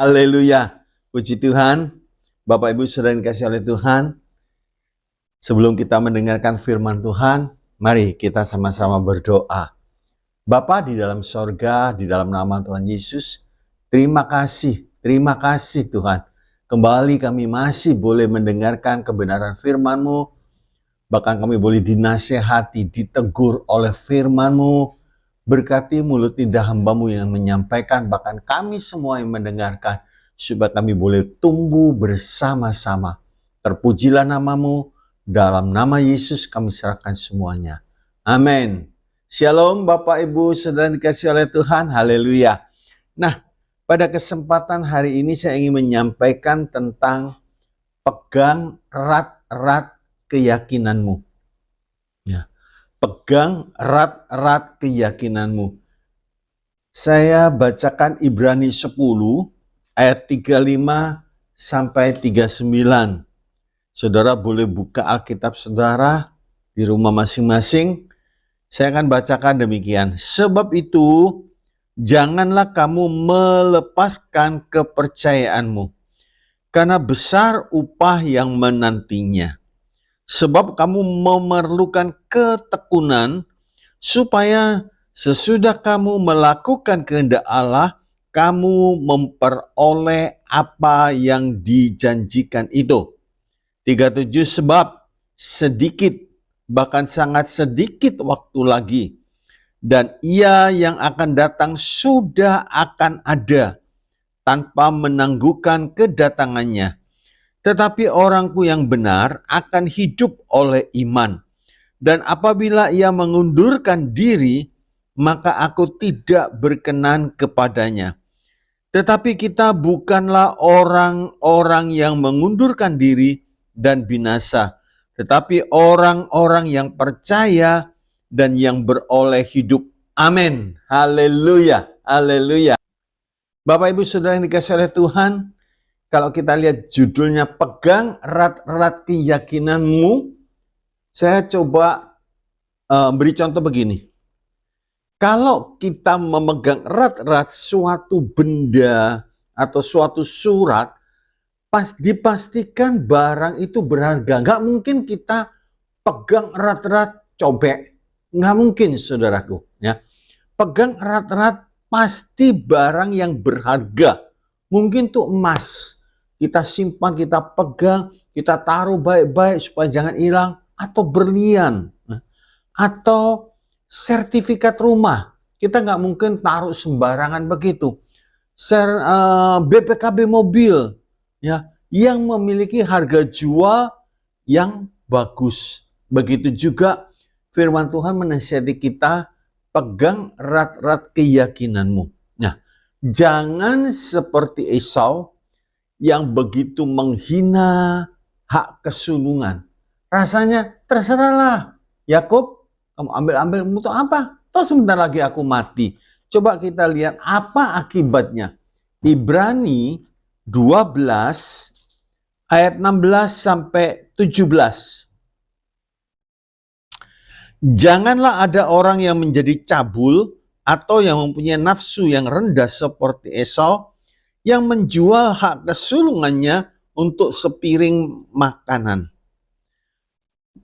Haleluya. Puji Tuhan. Bapak Ibu Saudara yang dikasihi oleh Tuhan. Sebelum kita mendengarkan firman Tuhan, mari kita sama-sama berdoa. Bapa di dalam sorga, di dalam nama Tuhan Yesus, terima kasih Tuhan. Kembali kami masih boleh mendengarkan kebenaran firman-Mu, bahkan kami boleh dinasehati, ditegur oleh firman-Mu. Berkati mulut lidah hamba-Mu yang menyampaikan, bahkan kami semua yang mendengarkan, supaya kami boleh tumbuh bersama-sama. Terpujilah nama-Mu, dalam nama Yesus kami serahkan semuanya. Amin. Shalom Bapak Ibu Saudara yang dikasihi oleh Tuhan, haleluya. Nah, pada kesempatan hari ini saya ingin menyampaikan tentang pegang erat-erat keyakinanmu. Ya. Pegang erat-erat keyakinanmu. Saya bacakan Ibrani 10 ayat 35 sampai 39. Saudara boleh buka Alkitab saudara di rumah masing-masing. Saya akan bacakan demikian. Sebab itu janganlah kamu melepaskan kepercayaanmu, karena besar upah yang menantinya. Sebab kamu memerlukan ketekunan, supaya sesudah kamu melakukan kehendak Allah, kamu memperoleh apa yang dijanjikan itu. 37, sebab sedikit, bahkan sangat sedikit waktu lagi, dan Ia yang akan datang sudah akan ada, tanpa menangguhkan kedatangannya. Tetapi orangku yang benar akan hidup oleh iman. Dan apabila ia mengundurkan diri, maka aku tidak berkenan kepadanya. Tetapi kita bukanlah orang-orang yang mengundurkan diri dan binasa, tetapi orang-orang yang percaya dan yang beroleh hidup. Amin. Haleluya. Haleluya. Bapak Ibu Saudara yang dikasihi oleh Tuhan, kalau kita lihat judulnya pegang erat-erat keyakinanmu, saya coba beri contoh begini. Kalau kita memegang erat-erat suatu benda atau suatu surat, dipastikan barang itu berharga. Nggak mungkin kita pegang erat-erat cobek. Nggak mungkin saudaraku. Ya. Pegang erat-erat pasti barang yang berharga. Mungkin tuh emas. Kita simpan, kita pegang, kita taruh baik-baik supaya jangan hilang. Atau berlian. Atau sertifikat rumah. Kita nggak mungkin taruh sembarangan begitu. BPKB mobil. Ya, yang memiliki harga jual yang bagus. Begitu juga firman Tuhan menasihati kita, pegang erat-erat keyakinanmu. Nah, jangan seperti Esau yang begitu menghina hak kesulungan. Rasanya terserahlah, Yakub, kamu ambil untuk apa? Toh sebentar lagi aku mati. Coba kita lihat apa akibatnya. Ibrani 12 ayat 16 sampai 17. Janganlah ada orang yang menjadi cabul atau yang mempunyai nafsu yang rendah seperti Esau, yang menjual hak kesulungannya untuk sepiring makanan.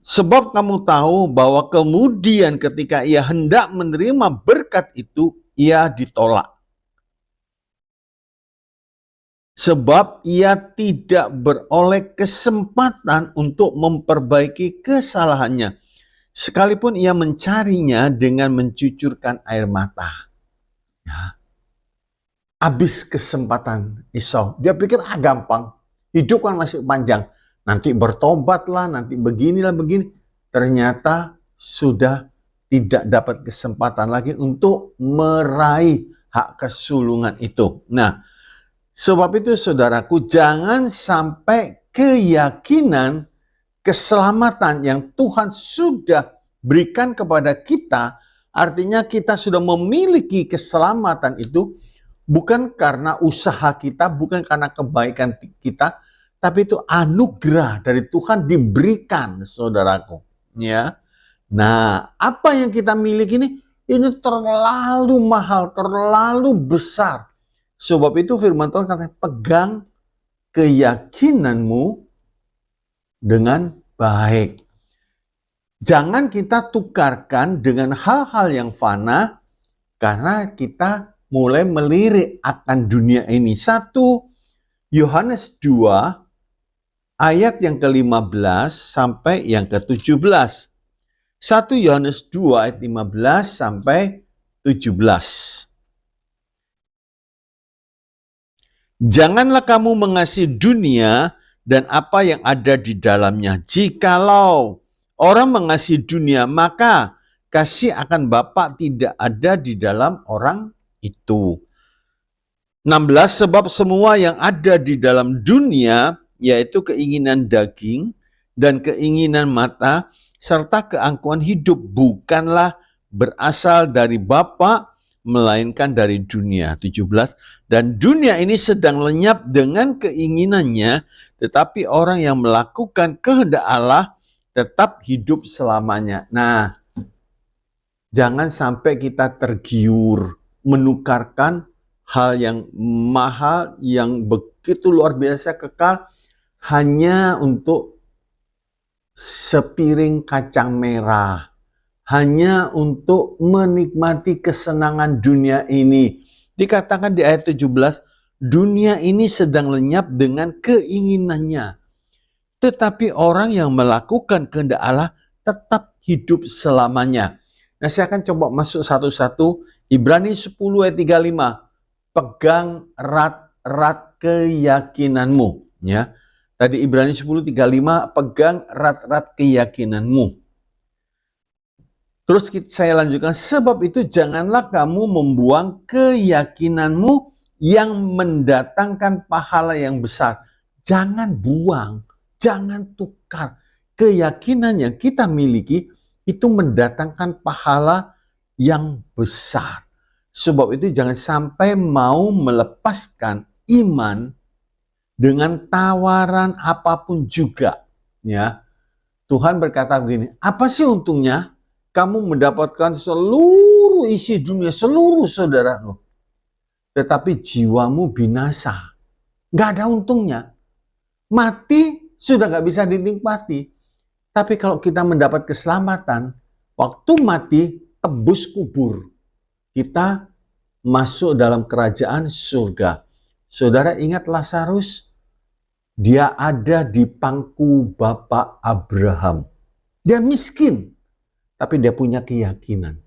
Sebab kamu tahu bahwa kemudian ketika ia hendak menerima berkat itu, ia ditolak. Sebab ia tidak beroleh kesempatan untuk memperbaiki kesalahannya, sekalipun ia mencarinya dengan mencucurkan air mata. Ya. Habis kesempatan Esau. Dia pikir gampang. Hidup kan masih panjang. Nanti bertobatlah, nanti beginilah begini. Ternyata sudah tidak dapat kesempatan lagi untuk meraih hak kesulungan itu. Nah, sebab itu saudaraku, jangan sampai keyakinan keselamatan yang Tuhan sudah berikan kepada kita, artinya kita sudah memiliki keselamatan itu, bukan karena usaha kita, bukan karena kebaikan kita, tapi itu anugerah dari Tuhan diberikan, saudaraku. Ya, nah apa yang kita miliki ini terlalu mahal, terlalu besar, Sebab itu firman Tuhan katanya, pegang keyakinanmu dengan baik. Jangan kita tukarkan dengan hal-hal yang fana karena kita mulai melirik akan dunia ini. 1 Yohanes 2 ayat yang ke-15 sampai yang ke-17. 1 Yohanes 2 ayat 15 sampai 17. Janganlah kamu mengasihi dunia dan apa yang ada di dalamnya. Jikalau orang mengasihi dunia, maka kasih akan Bapa tidak ada di dalam orang itu. 16, sebab semua yang ada di dalam dunia, yaitu keinginan daging dan keinginan mata, serta keangkuhan hidup, bukanlah berasal dari Bapa, melainkan dari dunia. 17, dan dunia ini sedang lenyap dengan keinginannya, tetapi orang yang melakukan kehendak Allah tetap hidup selamanya. Nah, jangan sampai kita tergiur menukarkan hal yang mahal, yang begitu luar biasa kekal, hanya untuk sepiring kacang merah, hanya untuk menikmati kesenangan dunia ini. Dikatakan di ayat 17, dunia ini sedang lenyap dengan keinginannya, tetapi orang yang melakukan kehendak Allah tetap hidup selamanya. Nah, saya akan coba masuk satu-satu. Ibrani 10 ayat 35. Pegang erat-erat keyakinanmu. Ya. Tadi Ibrani 10:35, pegang erat-erat keyakinanmu. Terus saya lanjutkan, sebab itu janganlah kamu membuang keyakinanmu yang mendatangkan pahala yang besar. Jangan buang, jangan tukar. Keyakinan yang kita miliki itu mendatangkan pahala yang besar. Sebab itu jangan sampai mau melepaskan iman dengan tawaran apapun juga. Ya, Tuhan berkata begini, apa sih untungnya kamu mendapatkan seluruh isi dunia, seluruh saudaramu, tetapi jiwamu binasa? Nggak ada untungnya. Mati sudah nggak bisa dinikmati. Tapi kalau kita mendapat keselamatan, waktu mati tebus kubur, kita masuk dalam kerajaan surga. Saudara ingat Lazarus? Dia ada di pangku Bapak Abraham. Dia miskin, tapi dia punya keyakinan.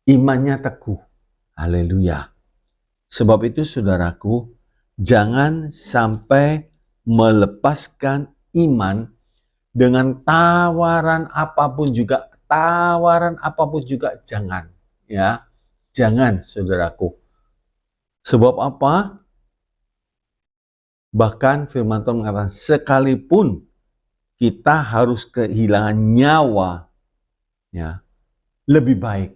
Imannya teguh. Haleluya. Sebab itu saudaraku, jangan sampai melepaskan iman dengan tawaran apapun juga. Tawaran apapun juga jangan. Ya, jangan saudaraku. Sebab apa? Bahkan firman Tuhan mengatakan, sekalipun kita harus kehilangan nyawa, ya, lebih baik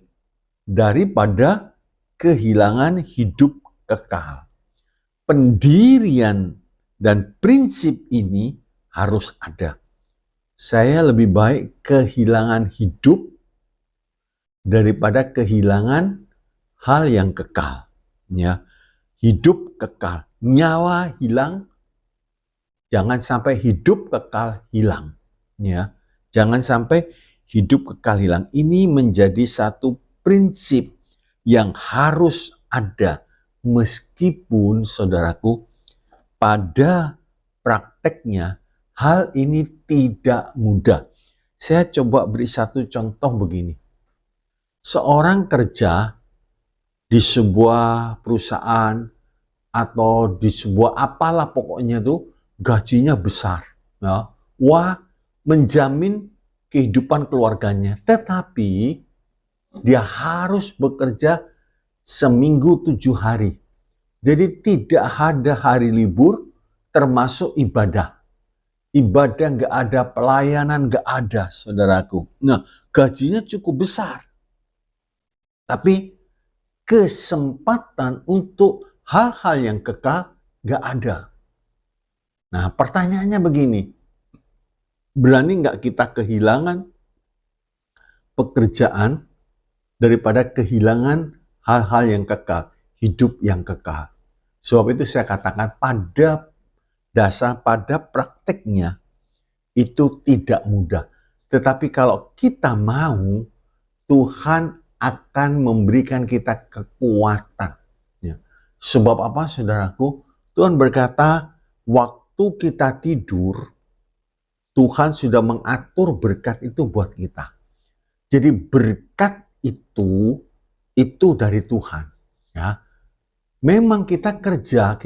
daripada kehilangan hidup kekal. Pendirian dan prinsip ini harus ada. Saya lebih baik kehilangan hidup daripada kehilangan hal yang kekal. Ya, hidup kekal, nyawa hilang, jangan sampai hidup kekal hilang. Ya, jangan sampai hidup kekal hilang. Ini menjadi satu prinsip yang harus ada, meskipun saudaraku pada prakteknya hal ini tidak mudah. Saya coba beri satu contoh begini. Seorang kerja di sebuah perusahaan atau di sebuah apalah pokoknya tuh gajinya besar. Ya. Wah, menjamin kehidupan keluarganya. Tetapi dia harus bekerja seminggu 7 hari. Jadi tidak ada hari libur termasuk ibadah. Ibadah nggak ada, pelayanan nggak ada, saudaraku. Nah, gajinya cukup besar. Tapi kesempatan untuk hal-hal yang kekal nggak ada. Nah, pertanyaannya begini. Berani nggak kita kehilangan pekerjaan daripada kehilangan hal-hal yang kekal, hidup yang kekal? Sebab itu saya katakan pada dasar, pada prakteknya itu tidak mudah. Tetapi kalau kita mau, Tuhan akan memberikan kita kekuatan. Ya. Sebab apa, saudaraku? Tuhan berkata, waktu kita tidur, Tuhan sudah mengatur berkat itu buat kita. Jadi berkat itu dari Tuhan. Ya. Memang kita kerja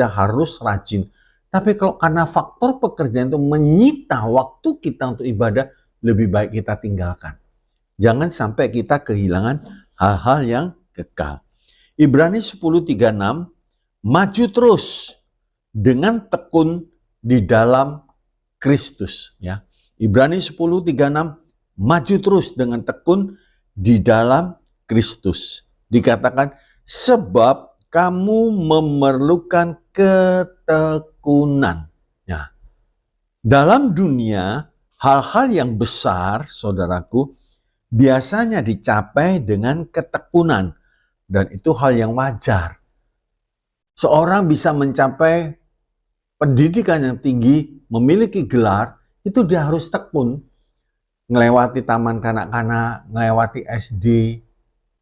harus rajin. Tapi kalau karena faktor pekerjaan itu menyita waktu kita untuk ibadah, lebih baik kita tinggalkan. Jangan sampai kita kehilangan hal-hal yang kekal. Ibrani 10:36, maju terus dengan tekun di dalam Kristus. Ya. Ibrani 10:36, maju terus dengan tekun di dalam Kristus. Dikatakan, sebab kamu memerlukan ketekunan. Ya. Dalam dunia, hal-hal yang besar, saudaraku, biasanya dicapai dengan ketekunan. Dan itu hal yang wajar. Seorang bisa mencapai pendidikan yang tinggi, memiliki gelar, itu dia harus tekun. Melewati taman kanak-kanak, melewati SD,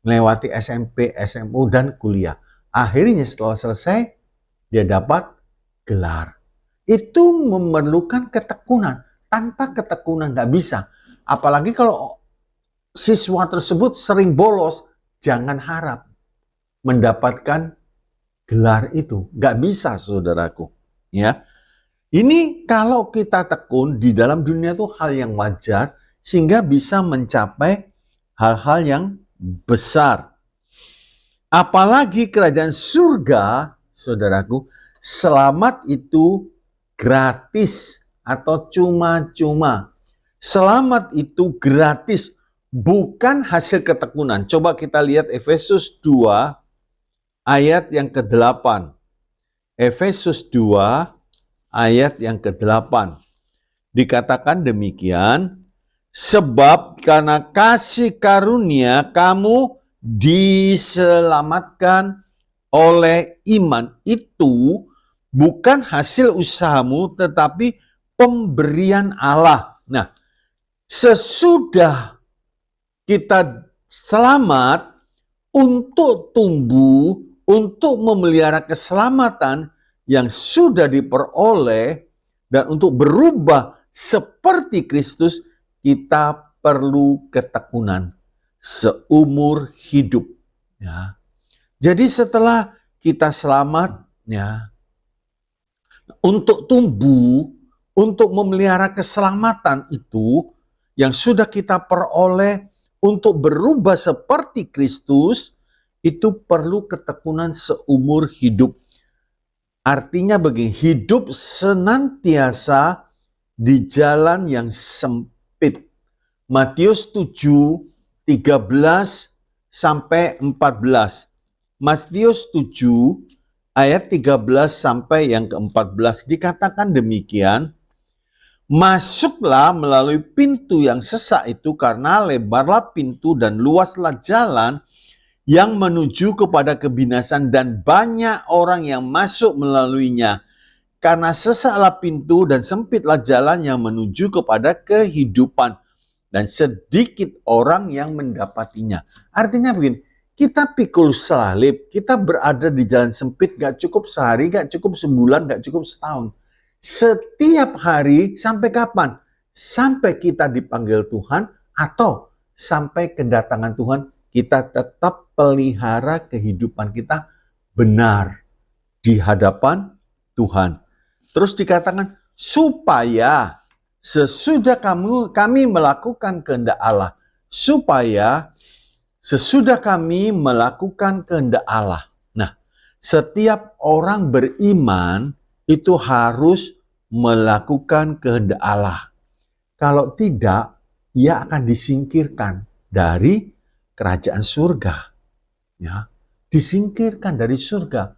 melewati SMP, SMU, dan kuliah. Akhirnya setelah selesai, dia dapat gelar. Itu memerlukan ketekunan. Tanpa ketekunan nggak bisa. Apalagi kalau siswa tersebut sering bolos, jangan harap mendapatkan gelar itu. Nggak bisa, saudaraku. Ya, ini kalau kita tekun di dalam dunia itu hal yang wajar, sehingga bisa mencapai hal-hal yang besar. Apalagi kerajaan surga, saudaraku, selamat itu gratis atau cuma-cuma. Selamat itu gratis, bukan hasil ketekunan. Coba kita lihat Efesus 2 ayat yang ke-8. Efesus 2 ayat yang ke-8. Dikatakan demikian, sebab karena kasih karunia kamu diselamatkan oleh iman. Itu bukan hasil usahamu, tetapi pemberian Allah. Nah, sesudah kita selamat, untuk tumbuh, untuk memelihara keselamatan yang sudah diperoleh, dan untuk berubah seperti Kristus, kita perlu ketekunan seumur hidup. Ya. Jadi setelah kita selamat, ya, untuk tumbuh, untuk memelihara keselamatan itu yang sudah kita peroleh, untuk berubah seperti Kristus, itu perlu ketekunan seumur hidup. Artinya begini, hidup senantiasa di jalan yang sempit. Matius 7:13 sampai 14. Matius 7 ayat 13 sampai yang ke-14 dikatakan demikian, masuklah melalui pintu yang sesak itu, karena lebarlah pintu dan luaslah jalan yang menuju kepada kebinasan, dan banyak orang yang masuk melaluinya. Karena sesaklah pintu dan sempitlah jalan yang menuju kepada kehidupan, dan sedikit orang yang mendapatinya. Artinya begini, kita pikul salib, kita berada di jalan sempit, gak cukup sehari, gak cukup sebulan, gak cukup setahun. Setiap hari sampai kapan? Sampai kita dipanggil Tuhan, atau sampai kedatangan Tuhan, kita tetap pelihara kehidupan kita benar di hadapan Tuhan. Terus dikatakan, supaya sesudah kami melakukan kehendak Allah, supaya sesudah kami melakukan kehendak Allah. Nah, setiap orang beriman itu harus melakukan kehendak Allah. Kalau tidak, ia akan disingkirkan dari kerajaan surga. Ya, disingkirkan dari surga.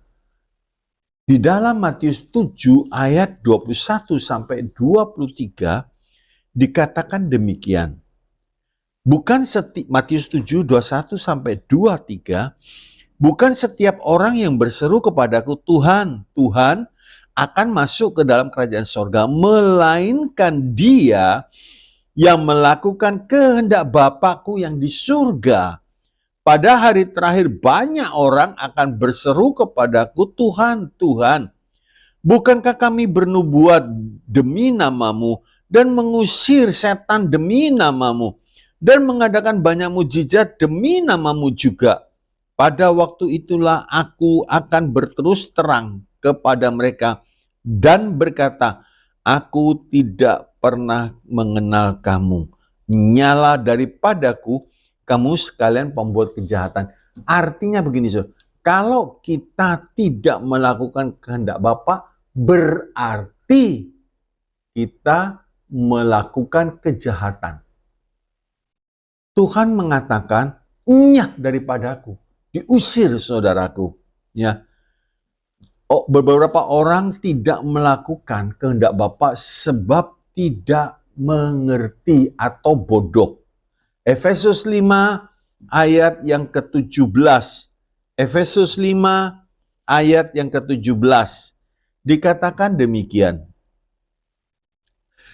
Di dalam Matius 7 ayat 21 sampai 23 dikatakan demikian. Bukan Matius 7 21 sampai 23, Bukan setiap orang yang berseru kepadaku, Tuhan, Tuhan, akan masuk ke dalam kerajaan sorga, melainkan dia yang melakukan kehendak Bapakku yang di surga. Pada hari terakhir banyak orang akan berseru kepadaku, Tuhan, Tuhan, bukankah kami bernubuat demi namamu dan mengusir setan demi namamu dan mengadakan banyak mujizat demi namamu juga? Pada waktu itulah aku akan berterus terang kepada mereka dan berkata, aku tidak pernah mengenal kamu. Nyala daripadaku, kamu sekalian pembuat kejahatan. Artinya begini, saudara. Kalau kita tidak melakukan kehendak Bapa, berarti kita melakukan kejahatan. Tuhan mengatakan, nyah daripadaku, diusir saudaraku. Ya, beberapa orang tidak melakukan kehendak Bapa sebab tidak mengerti atau bodoh. Efesus 5 ayat yang ke-17. Efesus 5 ayat yang ke-17. Dikatakan demikian.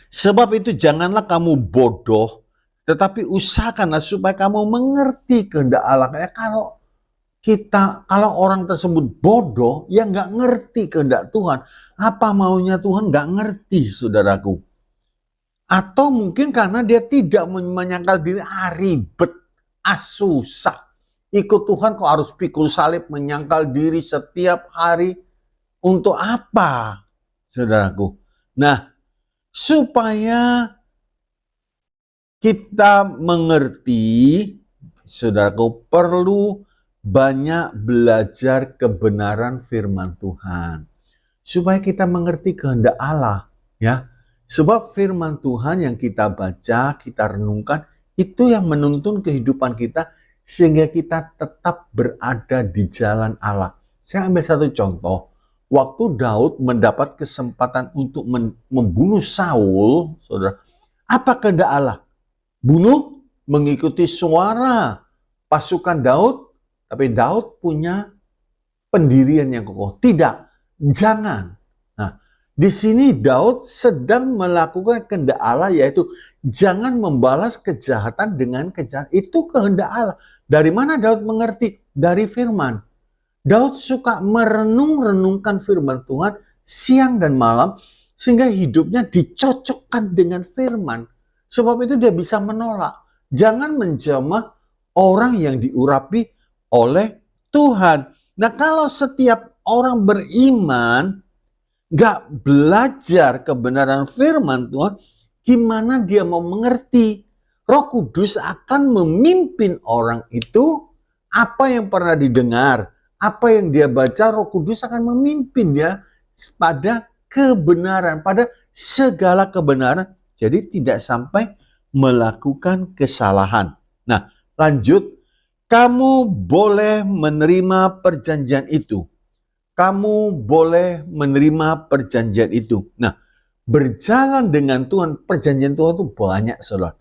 Sebab itu janganlah kamu bodoh, tetapi usahakanlah supaya kamu mengerti kehendak Allah. Ya, kalau orang tersebut bodoh, ya nggak ngerti kehendak Tuhan. Apa maunya Tuhan nggak ngerti, saudaraku. Atau mungkin karena dia tidak menyangkal diri, ribet, susah. Ikut Tuhan kok harus pikul salib, menyangkal diri setiap hari. Untuk apa, saudaraku? Nah, supaya kita mengerti, saudaraku, perlu banyak belajar kebenaran firman Tuhan. Supaya kita mengerti kehendak Allah, ya. Sebab firman Tuhan yang kita baca, kita renungkan, itu yang menuntun kehidupan kita sehingga kita tetap berada di jalan Allah. Saya ambil satu contoh. Waktu Daud mendapat kesempatan untuk membunuh Saul, saudara, apa kehendak Allah? Bunuh, mengikuti suara pasukan Daud, tapi Daud punya pendirian yang kokoh. Tidak, jangan. Nah, di sini Daud sedang melakukan kehendak Allah, yaitu jangan membalas kejahatan dengan kejahatan. Itu kehendak Allah. Dari mana Daud mengerti? Dari firman. Daud suka merenung-renungkan firman Tuhan siang dan malam, sehingga hidupnya dicocokkan dengan firman. Sebab itu dia bisa menolak. Jangan menjamah orang yang diurapi oleh Tuhan. Nah, kalau setiap orang beriman gak belajar kebenaran firman Tuhan, gimana dia mau mengerti? Roh Kudus akan memimpin orang itu. Apa yang pernah didengar, apa yang dia baca, Roh Kudus akan memimpin dia pada kebenaran, pada segala kebenaran. Jadi tidak sampai melakukan kesalahan. Nah, lanjut. Kamu boleh menerima perjanjian itu. Kamu boleh menerima perjanjian itu. Nah, berjalan dengan Tuhan, perjanjian Tuhan itu banyak, saudara.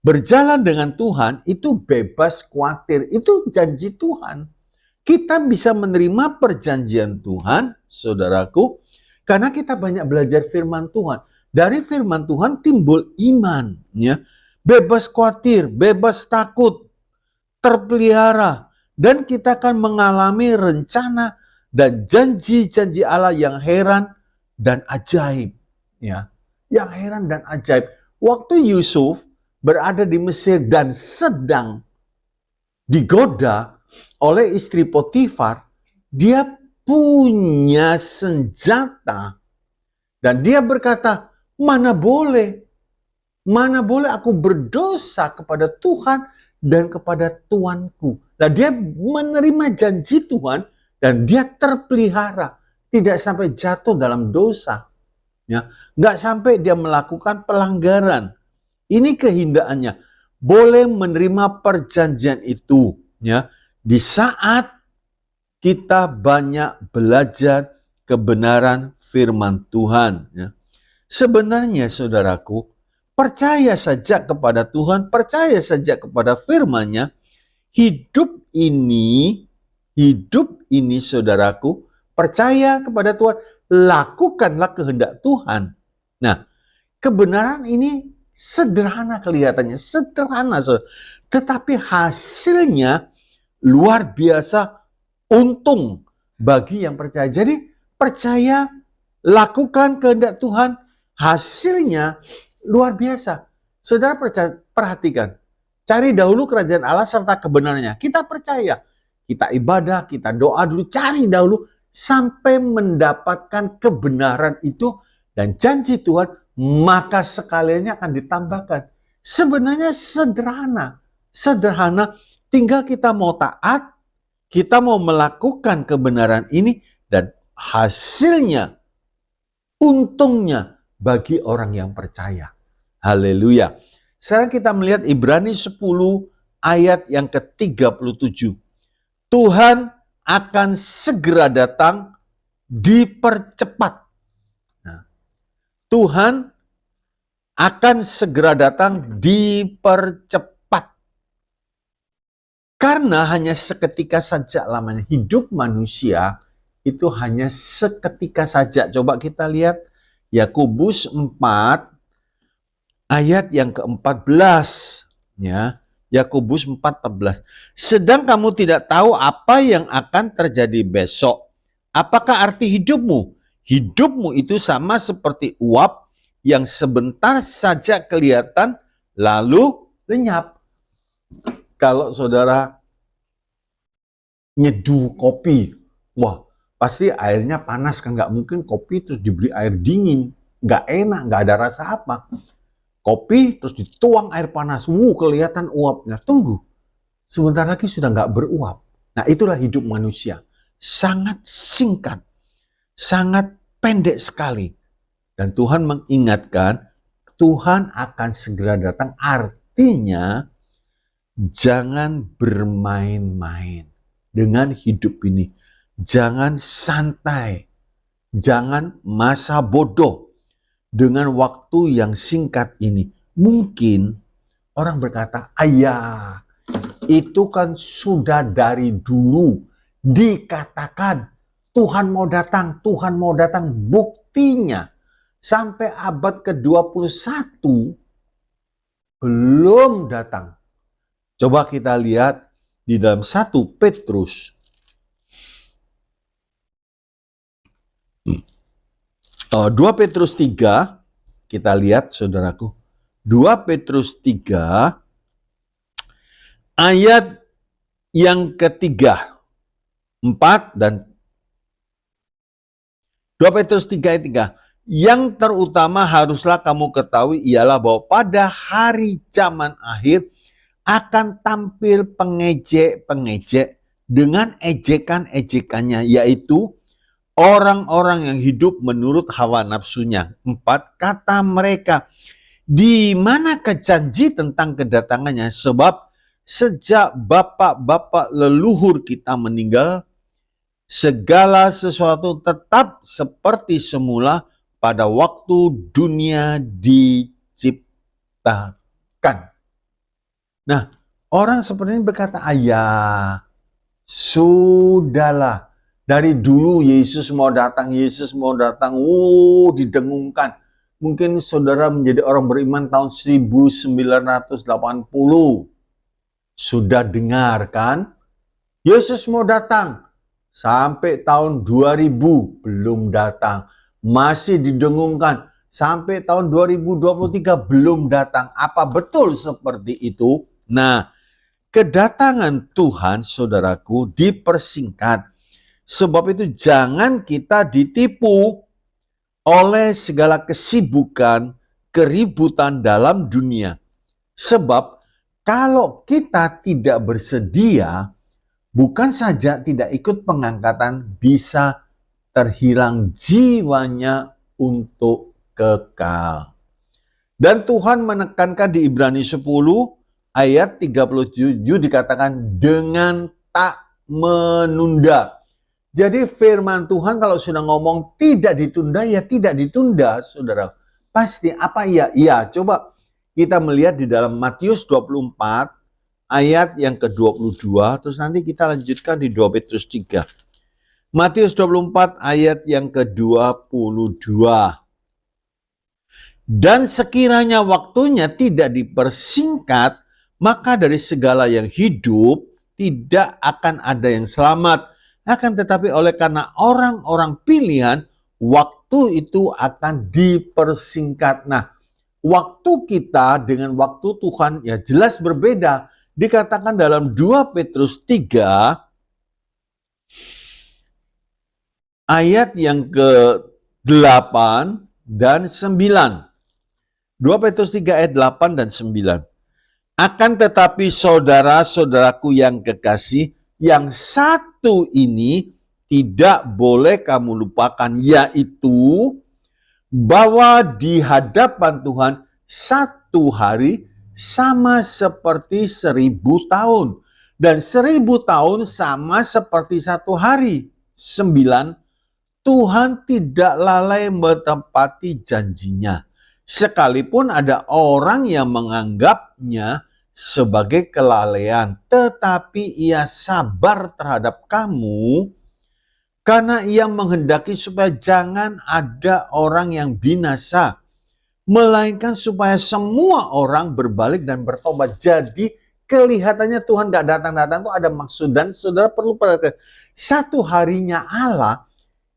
Berjalan dengan Tuhan itu bebas khawatir. Itu janji Tuhan. Kita bisa menerima perjanjian Tuhan, saudaraku, karena kita banyak belajar firman Tuhan. Dari firman Tuhan timbul iman. Ya. Bebas khawatir, bebas takut, terpelihara, dan kita akan mengalami rencana dan janji-janji Allah yang heran dan ajaib. Ya, yang heran dan ajaib. Waktu Yusuf berada di Mesir dan sedang digoda oleh istri Potifar, dia punya senjata dan dia berkata, mana boleh aku berdosa kepada Tuhan dan kepada tuanku. Nah, dia menerima janji Tuhan dan dia terpelihara, tidak sampai jatuh dalam dosa. Ya, nggak sampai dia melakukan pelanggaran. Ini kehindaannya. Boleh menerima perjanjian itu, ya, di saat kita banyak belajar kebenaran firman Tuhan. Ya. Sebenarnya, saudaraku, percaya saja kepada Tuhan, percaya saja kepada firman-Nya. Hidup ini hidup ini saudaraku, percaya kepada Tuhan, lakukanlah kehendak Tuhan. Nah, kebenaran ini sederhana kelihatannya, sederhana, tetapi hasilnya luar biasa untung bagi yang percaya. Jadi percaya, lakukan kehendak Tuhan, hasilnya luar biasa. Saudara perhatikan, cari dahulu kerajaan Allah serta kebenarannya. Kita percaya, kita ibadah, kita doa dulu, cari dahulu sampai mendapatkan kebenaran itu dan janji Tuhan, maka sekaliannya akan ditambahkan. Sebenarnya sederhana, tinggal kita mau taat, kita mau melakukan kebenaran ini, dan hasilnya, untungnya bagi orang yang percaya. Haleluya. Sekarang kita melihat Ibrani 10 ayat yang ke-37. Tuhan akan segera datang, dipercepat. Nah, Tuhan akan segera datang, dipercepat. Karena hanya seketika saja lamanya. Hidup manusia itu hanya seketika saja. Coba kita lihat Yakobus 4 ayat yang ke-14, ya. Yakobus 4:14. Sedang kamu tidak tahu apa yang akan terjadi besok. Apakah arti hidupmu? Hidupmu itu sama seperti uap yang sebentar saja kelihatan lalu lenyap. Kalau saudara nyeduh kopi, wah pasti airnya panas kan, nggak mungkin kopi terus diberi air dingin, nggak enak, nggak ada rasa apa. Kopi terus dituang air panas, kelihatan uapnya. Tunggu, sebentar lagi sudah nggak beruap. Nah itulah hidup manusia, sangat singkat, sangat pendek sekali. Dan Tuhan mengingatkan, Tuhan akan segera datang. Artinya jangan bermain-main dengan hidup ini. Jangan santai, jangan masa bodoh dengan waktu yang singkat ini. Mungkin orang berkata, ayah, itu kan sudah dari dulu dikatakan Tuhan mau datang, Tuhan mau datang. Buktinya sampai abad ke-21 belum datang. Coba kita lihat di dalam 1 Petrus. 2 Petrus 3, kita lihat saudaraku. 2 Petrus 3, ayat yang ketiga, 4 dan 2 Petrus 3 ayat 3. Yang terutama haruslah kamu ketahui ialah bahwa pada hari zaman akhir akan tampil pengejek-pengejek dengan ejekan-ejekannya, yaitu orang-orang yang hidup menurut hawa nafsunya. 4, kata mereka, di manakah janji tentang kedatangannya? Sebab sejak bapak-bapak leluhur kita meninggal, segala sesuatu tetap seperti semula pada waktu dunia diciptakan. Nah, orang seperti ini berkata, ayah, sudahlah. Dari dulu Yesus mau datang, didengungkan. Mungkin saudara menjadi orang beriman tahun 1980. Sudah dengar kan? Yesus mau datang. Sampai tahun 2000 belum datang. Masih didengungkan. Sampai tahun 2023 belum datang. Apa betul seperti itu? Nah, kedatangan Tuhan, saudaraku, dipersingkat. Sebab itu jangan kita ditipu oleh segala kesibukan, keributan dalam dunia. Sebab kalau kita tidak bersedia, bukan saja tidak ikut pengangkatan, bisa terhilang jiwanya untuk kekal. Dan Tuhan menekankan di Ibrani 10 ayat 37 dikatakan dengan tak menunda. Jadi firman Tuhan kalau sudah ngomong tidak ditunda, ya tidak ditunda, saudara. Pasti apa iya? Iya, coba kita melihat di dalam Matius 24 ayat yang ke-22, terus nanti kita lanjutkan di 2 Petrus 3. Matius 24 ayat yang ke-22. Dan sekiranya waktunya tidak dipersingkat, maka dari segala yang hidup tidak akan ada yang selamat. Akan tetapi oleh karena orang-orang pilihan, waktu itu akan dipersingkat. Nah, waktu kita dengan waktu Tuhan ya jelas berbeda. Dikatakan dalam 2 Petrus 3 ayat yang ke-8 dan 9. 2 Petrus 3 ayat 8 dan 9. Akan tetapi saudara-saudaraku yang kekasih, yang satu ini tidak boleh kamu lupakan, yaitu bahwa di hadapan Tuhan satu hari sama seperti 1000 tahun. Dan 1000 tahun sama seperti satu hari. 9. Tuhan tidak lalai menepati janjinya. Sekalipun ada orang yang menganggapnya sebagai kelalaian, tetapi ia sabar terhadap kamu karena ia menghendaki supaya jangan ada orang yang binasa, melainkan supaya semua orang berbalik dan bertobat. Jadi kelihatannya Tuhan gak datang-datang itu ada maksud, dan saudara perlu perhatikan, satu harinya Allah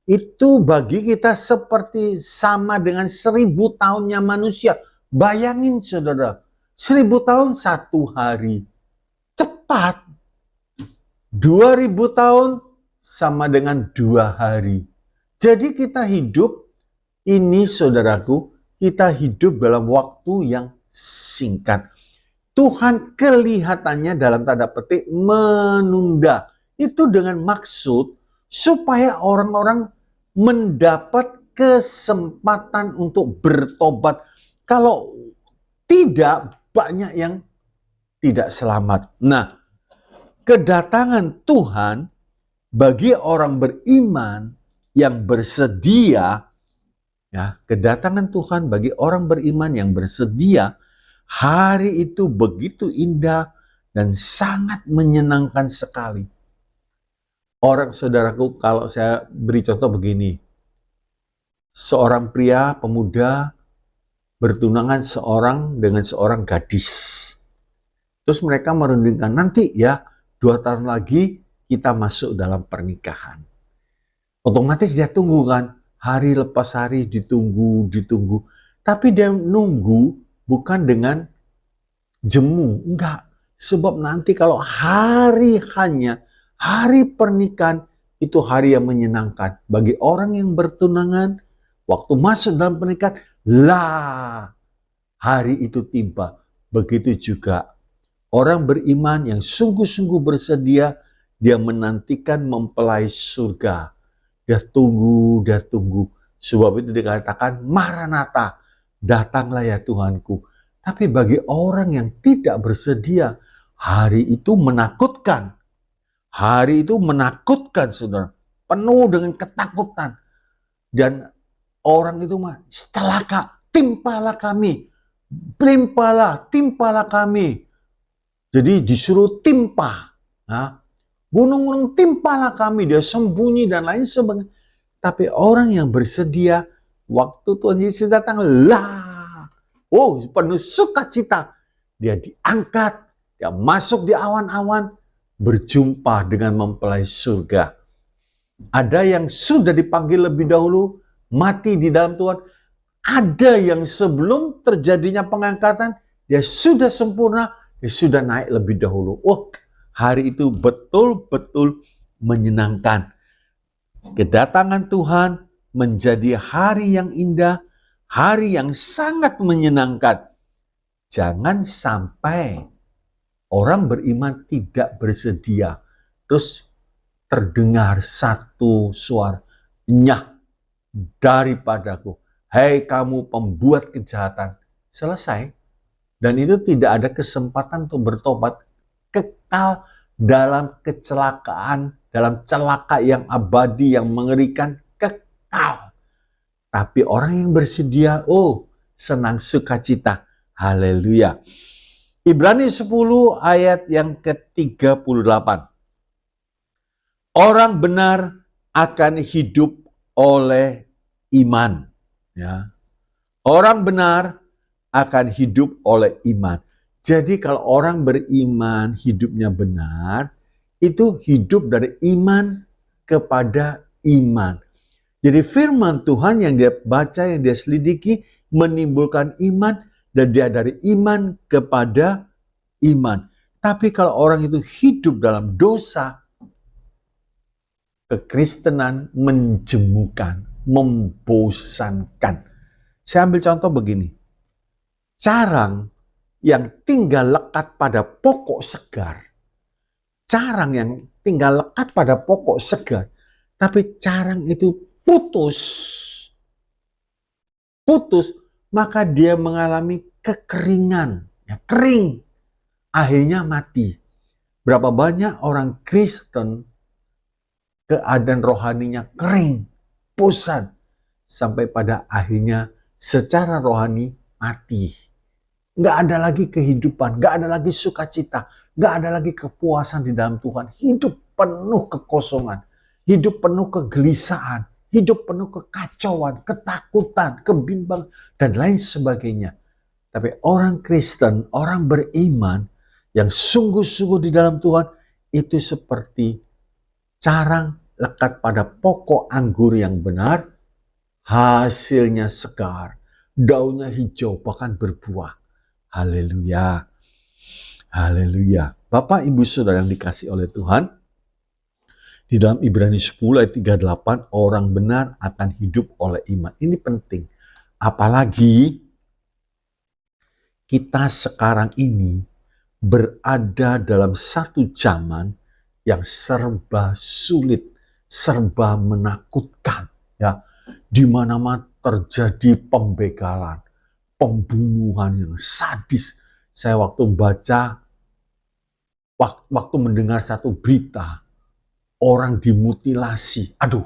itu bagi kita seperti sama dengan 1000 tahunnya manusia. Bayangin saudara, 1000 tahun satu hari. Cepat. 2000 tahun sama dengan 2 hari. Jadi kita hidup, ini saudaraku, kita hidup dalam waktu yang singkat. Tuhan kelihatannya dalam tanda petik menunda. Itu dengan maksud supaya orang-orang mendapat kesempatan untuk bertobat. Kalau tidak, banyak yang tidak selamat. Nah, kedatangan Tuhan bagi orang beriman yang bersedia, ya, kedatangan Tuhan bagi orang beriman yang bersedia, hari itu begitu indah dan sangat menyenangkan sekali. Orang saudaraku, kalau saya beri contoh begini, seorang pria pemuda bertunangan dengan seorang gadis. Terus mereka merundingkan, nanti ya 2 tahun lagi kita masuk dalam pernikahan. Otomatis dia tunggu kan, hari lepas hari ditunggu. Tapi dia nunggu bukan dengan jemu, enggak. Sebab nanti kalau hari pernikahan itu hari yang menyenangkan. Bagi orang yang bertunangan, waktu masuk dalam pernikahan, hari itu tiba. Begitu juga orang beriman yang sungguh-sungguh bersedia, dia menantikan mempelai surga. Dia tunggu. Sebab itu dikatakan, Maranatha, datanglah ya Tuhanku. Tapi bagi orang yang tidak bersedia, hari itu menakutkan. Hari itu menakutkan, saudara. Penuh dengan ketakutan. Dan orang itu celaka, timpalah kami. Timpalah kami. Jadi disuruh timpa. Gunung-gunung timpalah kami. Dia sembunyi dan lain sebagainya. Tapi orang yang bersedia, waktu Tuhan Yesus datang, penuh sukacita. Dia diangkat, dia masuk di awan-awan, berjumpa dengan mempelai surga. Ada yang sudah dipanggil lebih dahulu, mati di dalam Tuhan. Ada yang sebelum terjadinya pengangkatan, dia sudah sempurna, dia sudah naik lebih dahulu. Hari itu betul-betul menyenangkan. Kedatangan Tuhan menjadi hari yang indah, hari yang sangat menyenangkan. Jangan sampai orang beriman tidak bersedia. Terus terdengar satu suara, nyah daripadaku. Hei kamu pembuat kejahatan. Selesai. Dan itu tidak ada kesempatan untuk bertobat. Kekal dalam kecelakaan, dalam celaka yang abadi, yang mengerikan, kekal. Tapi orang yang bersedia, senang sukacita. Haleluya. Ibrani 10 ayat yang ke-38. Orang benar akan hidup oleh iman. Ya. Orang benar akan hidup oleh iman. Jadi kalau orang beriman hidupnya benar, itu hidup dari iman kepada iman. Jadi firman Tuhan yang dia baca, yang dia selidiki, menimbulkan iman, dan dia dari iman kepada iman. Tapi kalau orang itu hidup dalam dosa, kekristenan menjemukan, membosankan. Saya ambil contoh begini. Carang yang tinggal lekat pada pokok segar. Carang yang tinggal lekat pada pokok segar. Tapi carang itu putus. Maka dia mengalami kekeringan. Ya, kering. Akhirnya mati. Berapa banyak orang Kristen keadaan rohaninya kering, bosan. Sampai pada akhirnya secara rohani mati. Nggak ada lagi kehidupan, nggak ada lagi sukacita, nggak ada lagi kepuasan di dalam Tuhan. Hidup penuh kekosongan, hidup penuh kegelisahan, hidup penuh kekacauan, ketakutan, kebimbangan, dan lain sebagainya. Tapi orang Kristen, orang beriman yang sungguh-sungguh di dalam Tuhan, itu seperti carang lekat pada pokok anggur yang benar, hasilnya segar, daunnya hijau, bahkan berbuah. Haleluya. Haleluya. Bapak, Ibu, Saudara yang dikasihi oleh Tuhan, di dalam Ibrani 10 ayat 38, orang benar akan hidup oleh iman. Ini penting. Apalagi kita sekarang ini berada dalam satu zaman yang serba sulit, serba menakutkan, ya. Di mana-mana terjadi pembegalan, pembunuhan yang sadis. Saya waktu mendengar satu berita, orang dimutilasi. Aduh,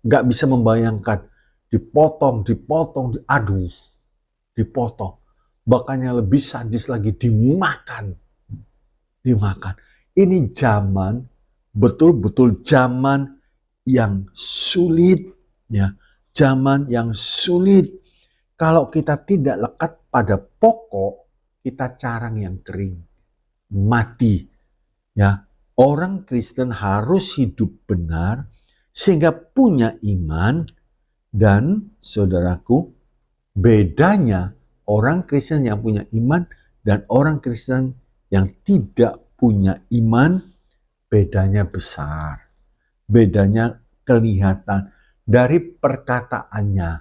nggak bisa membayangkan. Dipotong, dipotong. Bahkan yang lebih sadis lagi, dimakan. Ini zaman, betul-betul zaman yang sulit, ya, zaman yang sulit. Kalau kita tidak lekat pada pokok, kita carang yang kering, mati. Ya, orang Kristen harus hidup benar sehingga punya iman. Dan saudaraku, bedanya orang Kristen yang punya iman dan orang Kristen yang tidak punya iman, bedanya besar. Bedanya kelihatan dari perkataannya,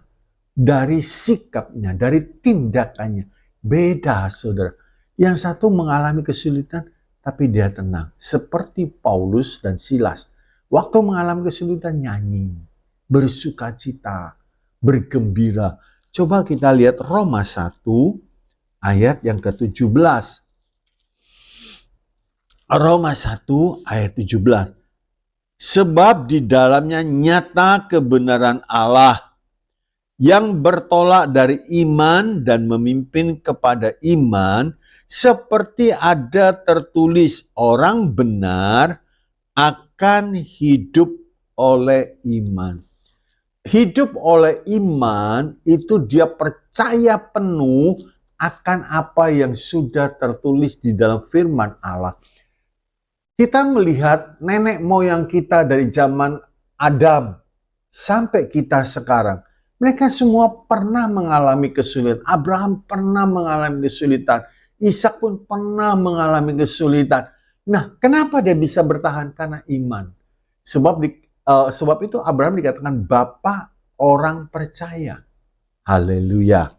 dari sikapnya, dari tindakannya. Beda, saudara. Yang satu mengalami kesulitan, tapi dia tenang. Seperti Paulus dan Silas. Waktu mengalami kesulitan, nyanyi, bersukacita, bergembira. Coba kita lihat Roma 1 ayat yang ke-17. Roma 1 ayat 17. Sebab di dalamnya nyata kebenaran Allah yang bertolak dari iman dan memimpin kepada iman, seperti ada tertulis, orang benar akan hidup oleh iman. Hidup oleh iman itu dia percaya penuh akan apa yang sudah tertulis di dalam firman Allah. Kita melihat nenek moyang kita dari zaman Adam sampai kita sekarang. Mereka semua pernah mengalami kesulitan. Abraham pernah mengalami kesulitan. Ishak pun pernah mengalami kesulitan. Nah, kenapa dia bisa bertahan? Karena iman. Sebab itu Abraham dikatakan bapa orang percaya. Haleluya.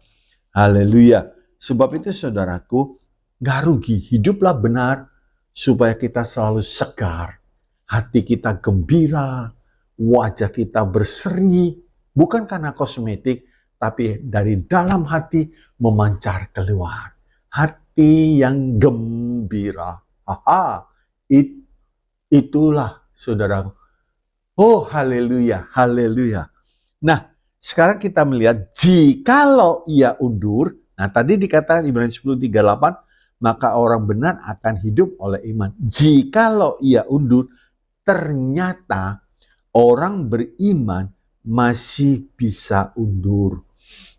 Haleluya. Sebab itu saudaraku, gak rugi. Hiduplah benar supaya kita selalu segar. Hati kita gembira. Wajah kita berseri. Bukan karena kosmetik, tapi dari dalam hati memancar keluar. Hati yang gembira. Itulah saudaraku. Oh, haleluya, haleluya. Nah, sekarang kita melihat jikalau ia undur, Nah, tadi dikatakan Ibrani 10:38, maka orang benar akan hidup oleh iman. Jikalau ia undur, ternyata orang beriman masih bisa undur,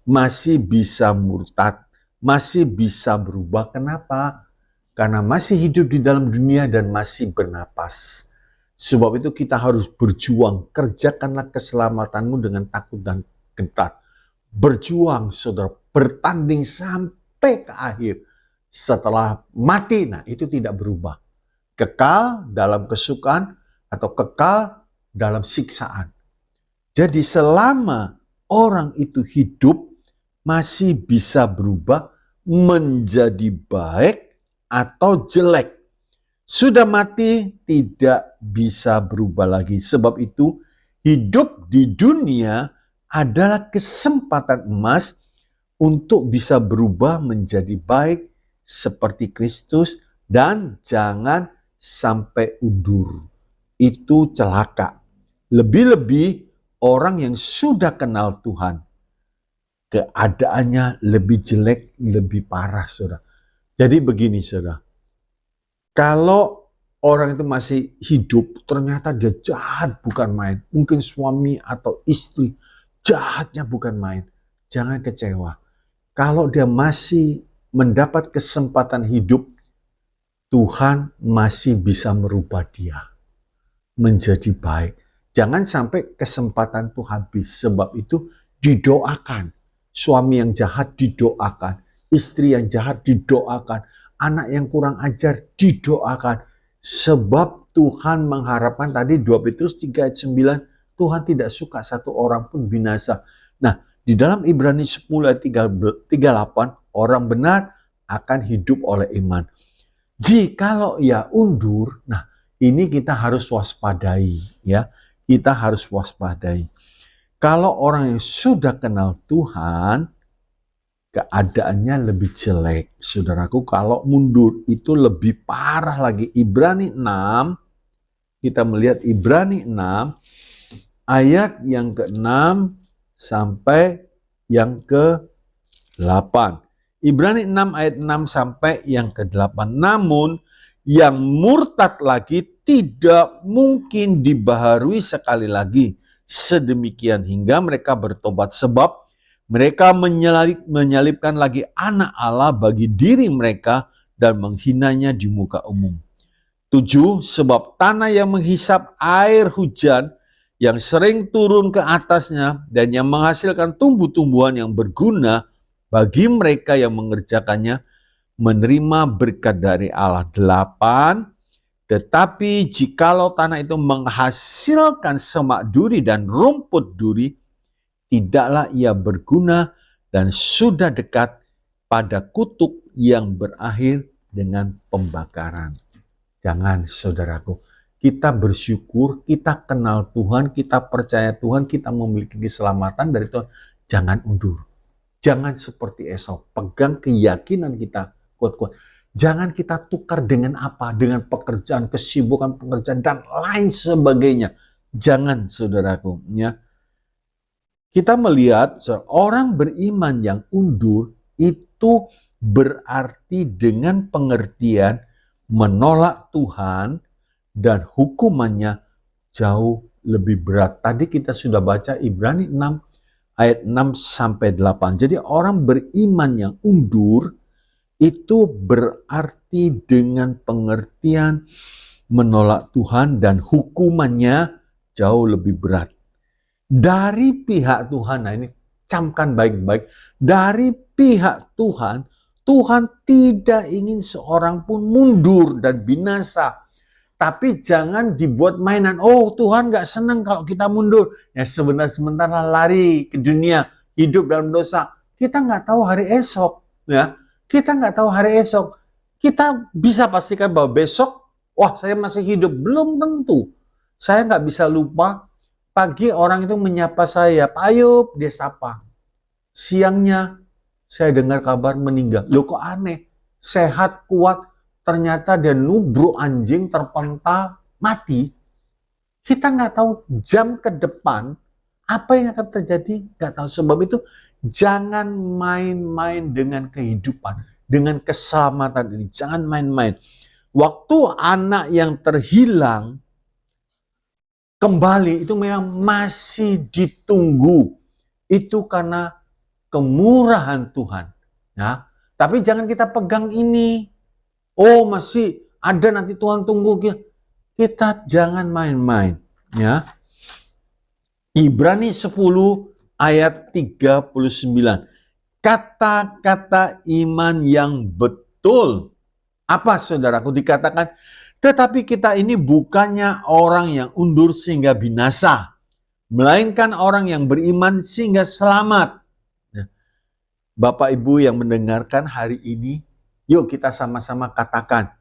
masih bisa murtad, masih bisa berubah. Kenapa? Karena masih hidup di dalam dunia dan masih bernapas. Sebab itu kita harus berjuang. Kerjakanlah keselamatanmu dengan takut dan gentar. Berjuang, saudara. Bertanding sampai ke akhir. Setelah mati, nah itu tidak berubah. Kekal dalam kesukaan atau kekal dalam siksaan. Jadi selama orang itu hidup, masih bisa berubah menjadi baik atau jelek. Sudah mati tidak bisa berubah lagi. Sebab itu hidup di dunia adalah kesempatan emas untuk bisa berubah menjadi baik seperti Kristus dan jangan sampai undur. Itu celaka. Lebih-lebih orang yang sudah kenal Tuhan, keadaannya lebih jelek, lebih parah, saudara. Jadi begini, saudara. Kalau orang itu masih hidup, ternyata dia jahat bukan main. Mungkin suami atau istri, jahatnya bukan main. Jangan kecewa. Kalau dia masih mendapat kesempatan hidup, Tuhan masih bisa merubah dia menjadi baik. Jangan sampai kesempatan itu habis. Sebab itu didoakan. Suami yang jahat didoakan. Istri yang jahat didoakan. Anak yang kurang ajar didoakan. Sebab Tuhan mengharapkan tadi 2 Petrus 3 ayat 9. Tuhan tidak suka satu orang pun binasa. Nah, di dalam Ibrani 10 ayat 38. Orang benar akan hidup oleh iman. Jikalau ia undur, nah ini kita harus waspadai, ya. Kita harus waspadai. Kalau orang yang sudah kenal Tuhan, keadaannya lebih jelek. Saudaraku, kalau mundur itu lebih parah lagi. Ibrani 6, kita melihat Ibrani 6, ayat yang ke-6 sampai yang ke-8. Ibrani 6 ayat 6 sampai yang ke-8. Namun yang murtad lagi tidak mungkin dibaharui sekali lagi sedemikian hingga mereka bertobat, sebab mereka menyalibkan lagi anak Allah bagi diri mereka dan menghinanya di muka umum. 7. Sebab tanah yang menghisap air hujan yang sering turun ke atasnya dan yang menghasilkan tumbuh-tumbuhan yang berguna bagi mereka yang mengerjakannya menerima berkat dari Allah. 8. Tetapi jikalau tanah itu menghasilkan semak duri dan rumput duri, tidaklah ia berguna dan sudah dekat pada kutuk yang berakhir dengan pembakaran. Jangan, saudaraku, kita bersyukur, kita kenal Tuhan, kita percaya Tuhan, kita memiliki keselamatan dari Tuhan. Jangan undur. Jangan seperti Esau, pegang keyakinan kita kuat-kuat. Jangan kita tukar dengan apa? Dengan pekerjaan, kesibukan pekerjaan, dan lain sebagainya. Jangan, saudaraku. Ya. Kita melihat orang beriman yang undur itu berarti dengan pengertian menolak Tuhan dan hukumannya jauh lebih berat. Tadi kita sudah baca Ibrani 6 ayat 6 sampai 8. Jadi orang beriman yang undur itu berarti dengan pengertian menolak Tuhan dan hukumannya jauh lebih berat. Dari pihak Tuhan, nah ini camkan baik-baik, dari pihak Tuhan, Tuhan tidak ingin seorang pun mundur dan binasa. Tapi jangan dibuat mainan, oh Tuhan gak senang kalau kita mundur. Ya sebentar-sebentar lari ke dunia, hidup dalam dosa. Kita gak tahu hari esok, ya. Kita nggak tahu hari esok. Kita bisa pastikan bahwa besok, wah saya masih hidup. Belum tentu. Saya nggak bisa lupa, pagi orang itu menyapa saya, Pak Ayub, dia sapa. Siangnya, saya dengar kabar meninggal. Loh kok aneh? Sehat, kuat, ternyata dia nubruk anjing, terpental, mati. Kita nggak tahu jam ke depan, Apa yang akan terjadi? Nggak tahu. Sebab itu jangan main-main dengan kehidupan, dengan keselamatan ini. Jangan main-main. Waktu anak yang terhilang kembali itu memang masih ditunggu. Itu karena kemurahan Tuhan. Ya. Tapi jangan kita pegang ini. Oh, masih ada, nanti Tuhan tunggu. Kita jangan main-main. Ya. Ibrani 10 ayat 39. Kata-kata iman yang betul. Apa saudaraku? Dikatakan, tetapi kita ini bukannya orang yang undur sehingga binasa, melainkan orang yang beriman sehingga selamat. Bapak Ibu yang mendengarkan hari ini, yuk kita sama-sama katakan,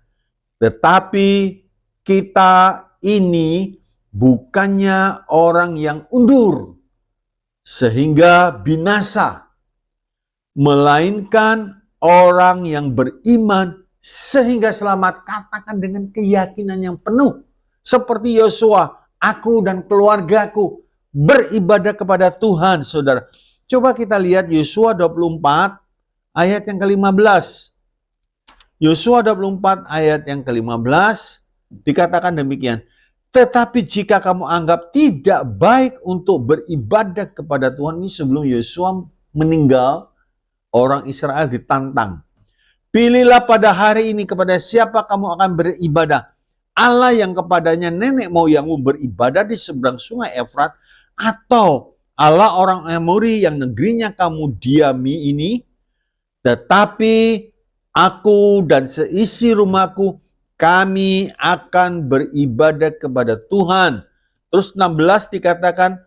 tetapi kita ini bukannya orang yang undur sehingga binasa, melainkan orang yang beriman sehingga selamat. Katakan dengan keyakinan yang penuh. Seperti Yosua, aku dan keluargaku beribadah kepada Tuhan, saudara. Coba kita lihat Yosua 24 ayat yang ke-15. Yosua 24 ayat yang ke-15 dikatakan demikian. Tetapi jika kamu anggap tidak baik untuk beribadah kepada Tuhan, ini sebelum Yosua meninggal, orang Israel ditantang. Pilihlah pada hari ini kepada siapa kamu akan beribadah. Allah yang kepadanya nenek moyangmu beribadah di seberang sungai Efrat, atau Allah orang Amori yang negerinya kamu diami ini. Tetapi aku dan seisi rumahku, kami akan beribadah kepada Tuhan. Terus 16 dikatakan,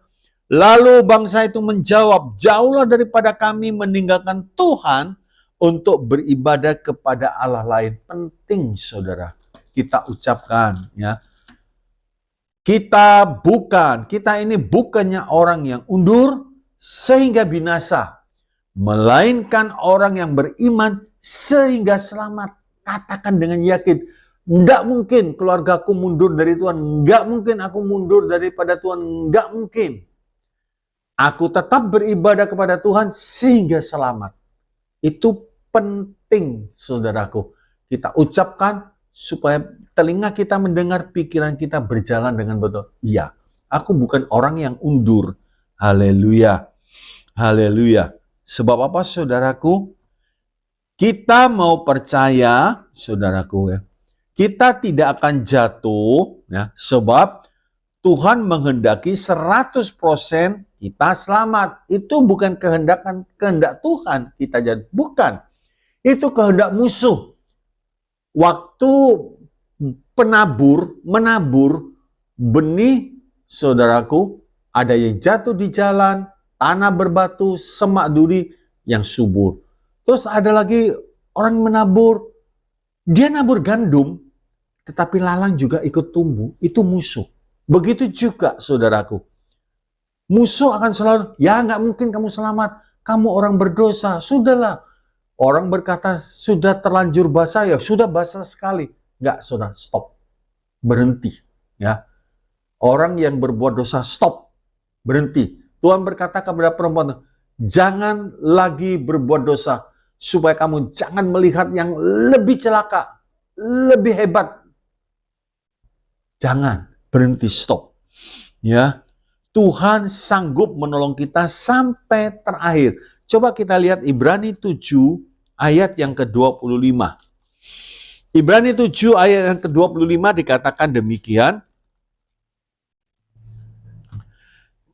lalu bangsa itu menjawab, jauhlah daripada kami meninggalkan Tuhan untuk beribadah kepada Allah lain. Penting saudara, kita ucapkan ya. Kita ini bukannya orang yang undur sehingga binasa, melainkan orang yang beriman sehingga selamat. Katakan dengan yakin, enggak mungkin keluargaku mundur dari Tuhan, enggak mungkin aku mundur daripada Tuhan, enggak mungkin. Aku tetap beribadah kepada Tuhan sehingga selamat. Itu penting, saudaraku. Kita ucapkan supaya telinga kita mendengar, pikiran kita berjalan dengan betul. Iya, aku bukan orang yang undur. Haleluya. Haleluya. Sebab apa, saudaraku? Kita mau percaya, saudaraku ya. Kita tidak akan jatuh ya, sebab Tuhan menghendaki 100% kita selamat. Itu bukan kehendak Tuhan kita jadi, bukan. Itu kehendak musuh. Waktu menabur benih, saudaraku, ada yang jatuh di jalan, tanah berbatu, semak duri yang subur. Terus ada lagi orang menabur, dia nabur gandum, tetapi lalang juga ikut tumbuh, itu musuh. Begitu juga, saudaraku. Musuh akan selalu, ya nggak mungkin kamu selamat, kamu orang berdosa, sudahlah. Orang berkata, sudah terlanjur basah, ya sudah basah sekali. Enggak, saudara, stop. Berhenti. Ya. Orang yang berbuat dosa, stop. Berhenti. Tuhan berkata kepada perempuan, jangan lagi berbuat dosa, supaya kamu jangan melihat yang lebih celaka, lebih hebat. Jangan, berhenti, stop. Ya. Tuhan sanggup menolong kita sampai terakhir. Coba kita lihat Ibrani 7 ayat yang ke-25. Ibrani 7 ayat yang ke-25 dikatakan demikian.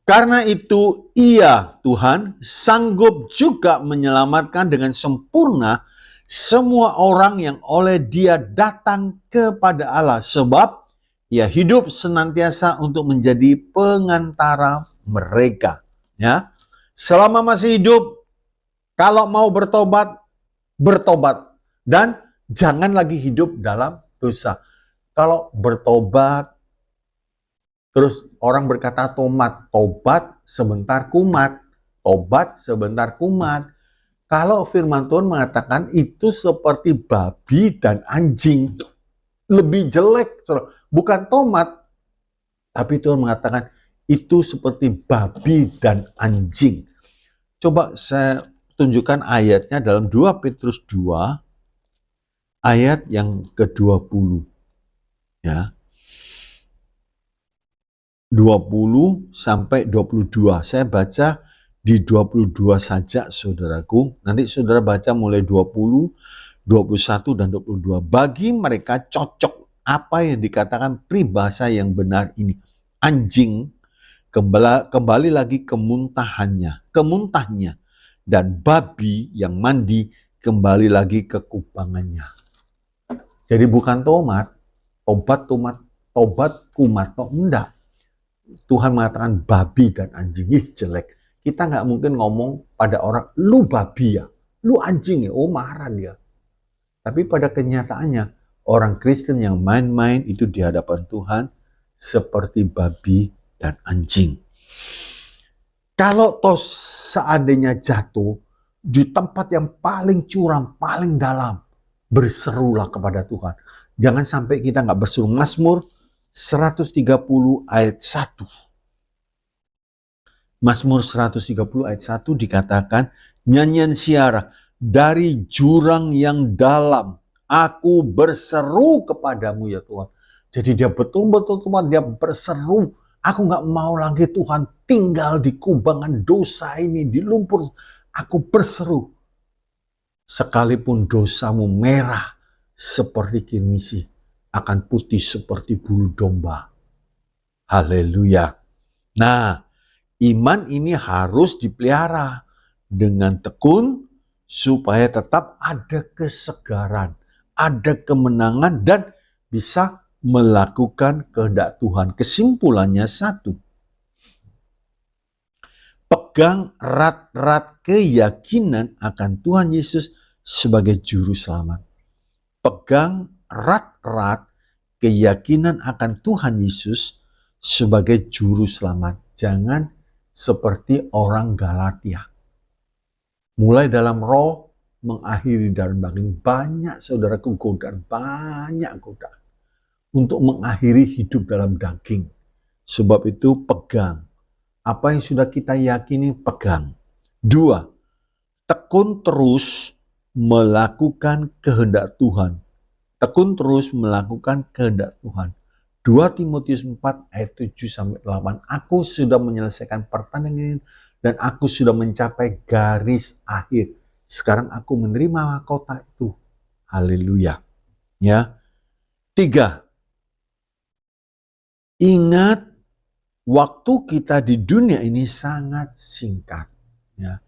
Karena itu ia, Tuhan, sanggup juga menyelamatkan dengan sempurna semua orang yang oleh dia datang kepada Allah. Sebab ia hidup senantiasa untuk menjadi pengantara mereka. Ya, selama masih hidup, kalau mau bertobat, bertobat. Dan jangan lagi hidup dalam dosa. Kalau bertobat, terus orang berkata tobat sebentar kumat. Tobat sebentar kumat. Kalau firman Tuhan mengatakan itu seperti babi dan anjing. Lebih jelek. Bukan tomat. Tapi Tuhan mengatakan itu seperti babi dan anjing. Coba saya tunjukkan ayatnya dalam 2 Petrus 2 ayat yang ke-20. Ya. 20 sampai 22. Saya baca di 22 saja saudaraku. Nanti saudara baca mulai 20, 21 dan 22. Bagi mereka cocok apa yang dikatakan peribahasa yang benar ini. Anjing kembali lagi ke muntahnya, dan babi yang mandi kembali lagi ke kubangannya. Jadi bukan tobat kumat, enggak. Tuhan mengatakan babi dan anjing, jelek. Kita nggak mungkin ngomong pada orang, lu babi ya, lu anjing ya, oh marah dia. Tapi pada kenyataannya, orang Kristen yang main-main itu di hadapan Tuhan seperti babi dan anjing. Kalau toh seandainya jatuh di tempat yang paling curam, paling dalam, berserulah kepada Tuhan. Jangan sampai kita nggak berseru. Mazmur 130 ayat 1. Mazmur 130 ayat 1 dikatakan, nyanyian siara, dari jurang yang dalam, aku berseru kepadamu ya Tuhan. Jadi dia betul-betul Tuhan, dia berseru, aku gak mau lagi Tuhan tinggal di kubangan dosa ini, di lumpur. Aku berseru, sekalipun dosamu merah seperti kirmisi, akan putih seperti bulu domba. Haleluya. Nah, iman ini harus dipelihara dengan tekun supaya tetap ada kesegaran, ada kemenangan, dan bisa melakukan kehendak Tuhan. Kesimpulannya satu, pegang erat-erat keyakinan akan Tuhan Yesus sebagai juru selamat. Pegang erat-erat keyakinan akan Tuhan Yesus sebagai juru selamat. Jangan seperti orang Galatia. Mulai dalam roh, mengakhiri dalam daging. Banyak saudaraku godaan, banyak godaan untuk mengakhiri hidup dalam daging. Sebab itu pegang. Apa yang sudah kita yakini, pegang. 2, tekun terus melakukan kehendak Tuhan. Tekun terus melakukan kehendak Tuhan. 2 Timotius 4 ayat 7-8. Aku sudah menyelesaikan pertandingan dan aku sudah mencapai garis akhir. Sekarang aku menerima mahkota itu. Haleluya. Ya. 3. Ingat, waktu kita di dunia ini sangat singkat. Ya.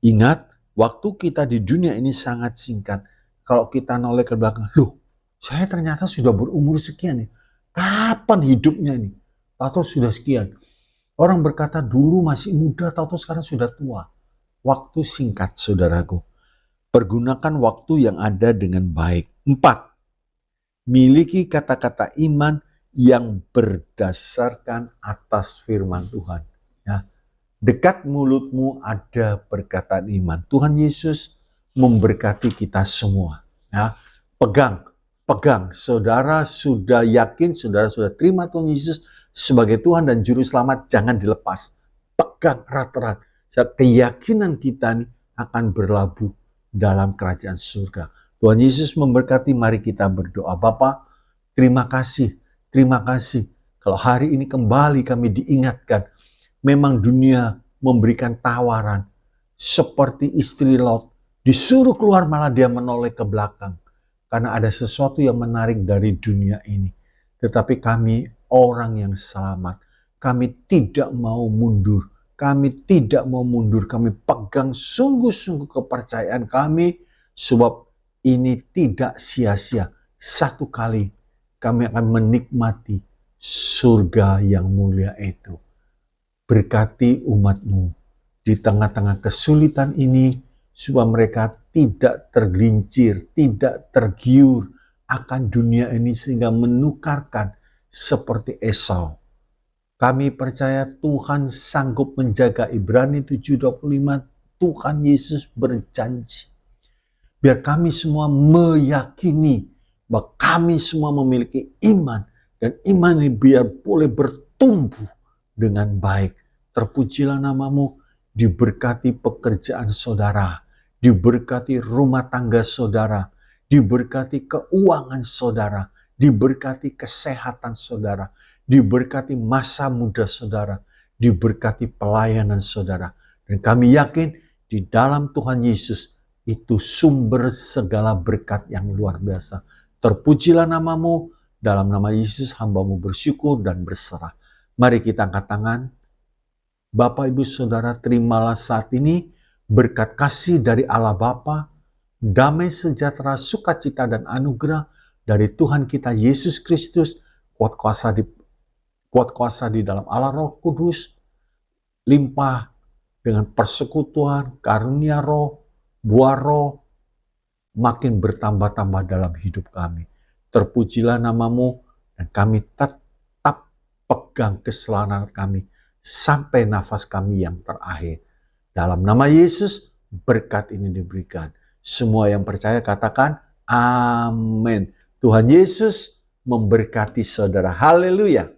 Ingat, waktu kita di dunia ini sangat singkat. Kalau kita noleh ke belakang, loh, saya ternyata sudah berumur sekian nih. Kapan hidupnya ini? Tahu sudah sekian. Orang berkata dulu masih muda, tahu sekarang sudah tua. Waktu singkat, saudaraku. Pergunakan waktu yang ada dengan baik. 4. Miliki kata-kata iman yang berdasarkan atas firman Tuhan. Ya. Dekat mulutmu ada perkataan iman. Tuhan Yesus memberkati kita semua. Ya. Pegang. Saudara sudah yakin, saudara sudah terima Tuhan Yesus sebagai Tuhan dan Juru Selamat, jangan dilepas. Pegang erat-erat. Keyakinan kita ini akan berlabuh dalam kerajaan surga. Tuhan Yesus memberkati, mari kita berdoa. Bapa, terima kasih. Kalau hari ini kembali kami diingatkan, memang dunia memberikan tawaran. Seperti istri Lot, disuruh keluar malah dia menoleh ke belakang. Karena ada sesuatu yang menarik dari dunia ini. Tetapi kami orang yang selamat. Kami tidak mau mundur. Kami pegang sungguh-sungguh kepercayaan kami. Sebab ini tidak sia-sia. Satu kali kami akan menikmati surga yang mulia itu. Berkati umat-Mu di tengah-tengah kesulitan ini. Supaya mereka tidak tergelincir, tidak tergiur akan dunia ini sehingga menukarkan seperti Esau. Kami percaya Tuhan sanggup menjaga. Ibrani 7:25, Tuhan Yesus berjanji. Biar kami semua meyakini bahwa kami semua memiliki iman. Dan iman ini biar boleh bertumbuh dengan baik. Terpujilah namamu, diberkati pekerjaan saudara, diberkati rumah tangga saudara, diberkati keuangan saudara, diberkati kesehatan saudara, diberkati masa muda saudara, diberkati pelayanan saudara. Dan kami yakin di dalam Tuhan Yesus itu sumber segala berkat yang luar biasa. Terpujilah namamu, dalam nama Yesus hamba-Mu bersyukur dan berserah. Mari kita angkat tangan. Bapak, Ibu, Saudara, terimalah saat ini berkat kasih dari Allah Bapa, damai sejahtera, sukacita dan anugerah dari Tuhan kita Yesus Kristus, kuat kuasa di dalam Allah Roh Kudus, limpah dengan persekutuan, karunia roh, buah roh, makin bertambah-tambah dalam hidup kami. Terpujilah namamu, dan kami tetap pegang keselamatan kami sampai nafas kami yang terakhir. Dalam nama Yesus, berkat ini diberikan. Semua yang percaya katakan, amin. Tuhan Yesus memberkati saudara. Haleluya.